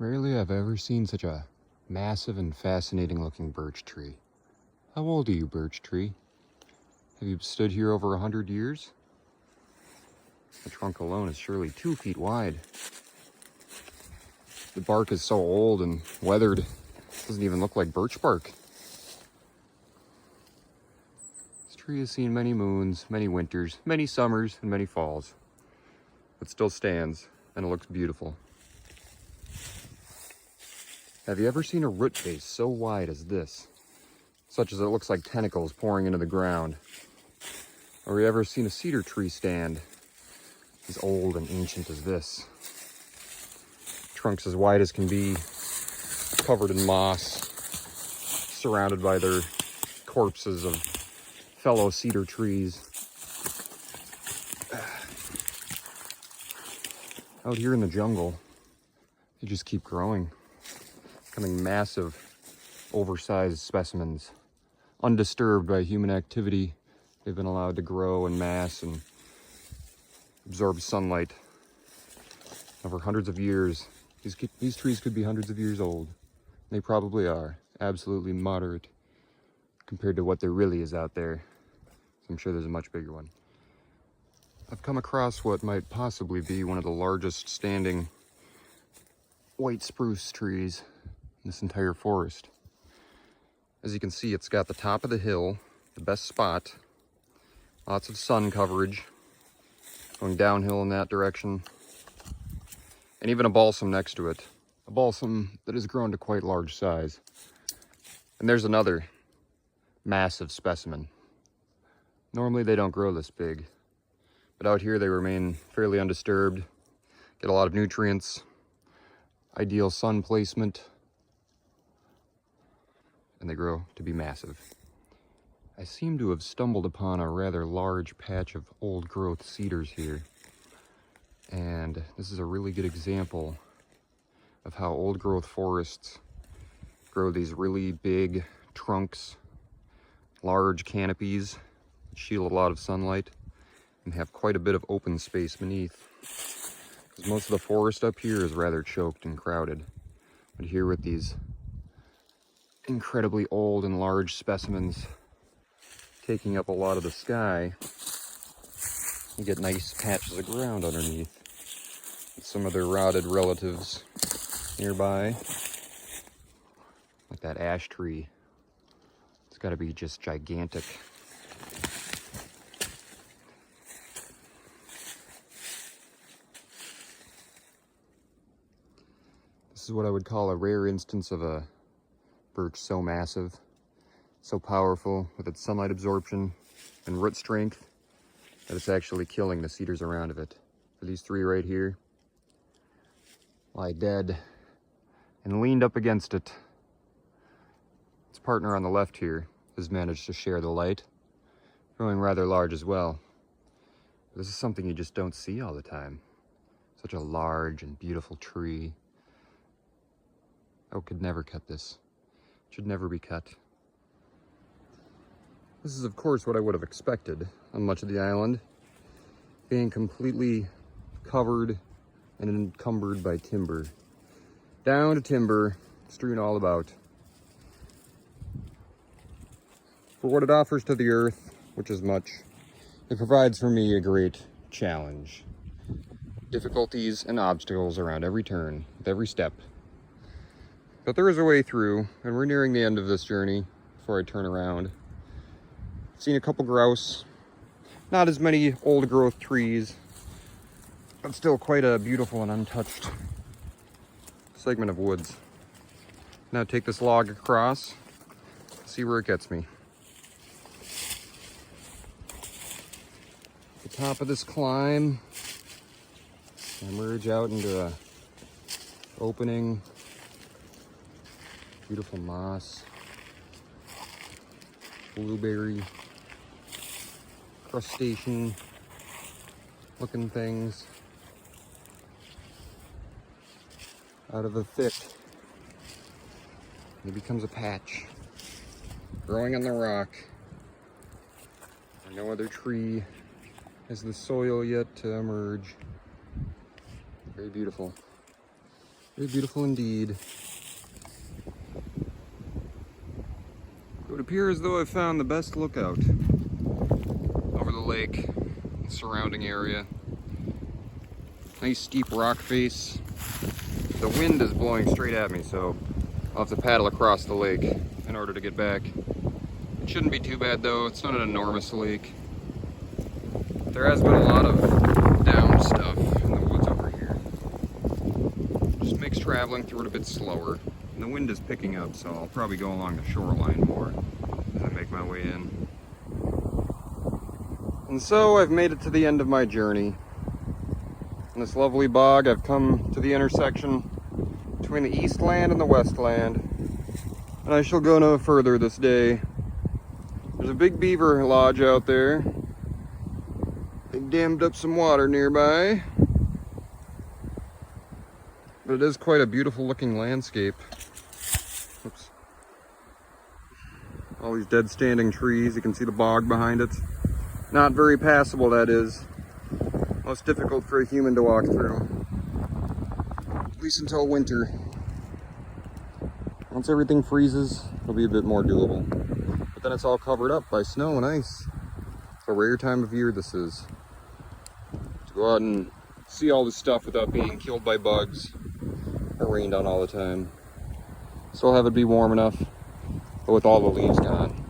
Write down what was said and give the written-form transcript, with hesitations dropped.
Rarely have I ever seen such a massive and fascinating looking birch tree. How old are you, birch tree? Have you stood here over 100 years? The trunk alone is surely 2 feet wide. The bark is so old and weathered, it doesn't even look like birch bark. This tree has seen many moons, many winters, many summers, and many falls, but still stands, and it looks beautiful. Have you ever seen a root base so wide as this, such as it looks like tentacles pouring into the ground? Or have you ever seen a cedar tree stand as old and ancient as this? Trunks as wide as can be, covered in moss, surrounded by their corpses of fellow cedar trees. Out here in the jungle, they just keep growing, becoming massive, oversized specimens. Undisturbed by human activity, they've been allowed to grow in mass and absorb sunlight over hundreds of years. These trees could be hundreds of years old. They probably are. Absolutely moderate compared to what there really is out there. I'm sure there's a much bigger one. I've come across what might possibly be one of the largest standing white spruce trees in this entire forest. As you can see, it's got the top of the hill, the best spot, lots of sun coverage, going downhill in that direction, and even a balsam next to it. A balsam that has grown to quite large size. And there's another massive specimen. Normally they don't grow this big, but out here they remain fairly undisturbed, get a lot of nutrients, ideal sun placement, and they grow to be massive. I seem to have stumbled upon a rather large patch of old growth cedars here, and this is a really good example of how old growth forests grow these really big trunks, large canopies that shield a lot of sunlight, and have quite a bit of open space beneath. Because most of the forest up here is rather choked and crowded. But here with these incredibly old and large specimens taking up a lot of the sky, you get nice patches of ground underneath. With some of their rotted relatives nearby, like that ash tree. It's got to be just gigantic. This is what I would call a rare instance of a birch so massive, so powerful with its sunlight absorption and root strength that it's actually killing the cedars around of it. For these three right here lie dead and leaned up against it. Its partner on the left here has managed to share the light, growing rather large as well. This is something you just don't see all the time. Such a large and beautiful tree. Oak could never cut this. It should never be cut. This is of course what I would have expected on much of the island, being completely covered and encumbered by timber. Down to timber, strewn all about. For what it offers to the earth, which is much, it provides for me a great challenge. Difficulties and obstacles around every turn, with every step. But there is a way through, and we're nearing the end of this journey before I turn around. I've seen a couple grouse, not as many old growth trees, but still quite a beautiful and untouched segment of woods. Now take this log across, see where it gets me. At the top of this climb, I emerge out into a opening, beautiful moss, blueberry, crustacean looking things. Out of the thick, it becomes a patch, growing on the rock. No other tree has the soil yet to emerge. Very beautiful. Very beautiful indeed. It would appear as though I've found the best lookout over the lake and surrounding area. Nice steep rock face. The wind is blowing straight at me, so I'll have to paddle across the lake in order to get back. It shouldn't be too bad though, it's not an enormous lake. There has been a lot of down stuff in the woods over here. Just makes traveling through it a bit slower. And the wind is picking up, so I'll probably go along the shoreline more as I make my way in. And so I've made it to the end of my journey. In this lovely bog, I've come to the intersection between the East Land and the West Land, and I shall go no further this day. There's a big beaver lodge out there. They've dammed up some water nearby, but it is quite a beautiful looking landscape. Oops. All these dead standing trees, you can see the bog behind it. Not very passable, that is. Most difficult for a human to walk through. At least until winter. Once everything freezes, it'll be a bit more doable. But then it's all covered up by snow and ice. It's a rare time of year this is. To go out and see all this stuff without being killed by bugs or rained on all the time. Still have it be warm enough, but with all the leaves gone.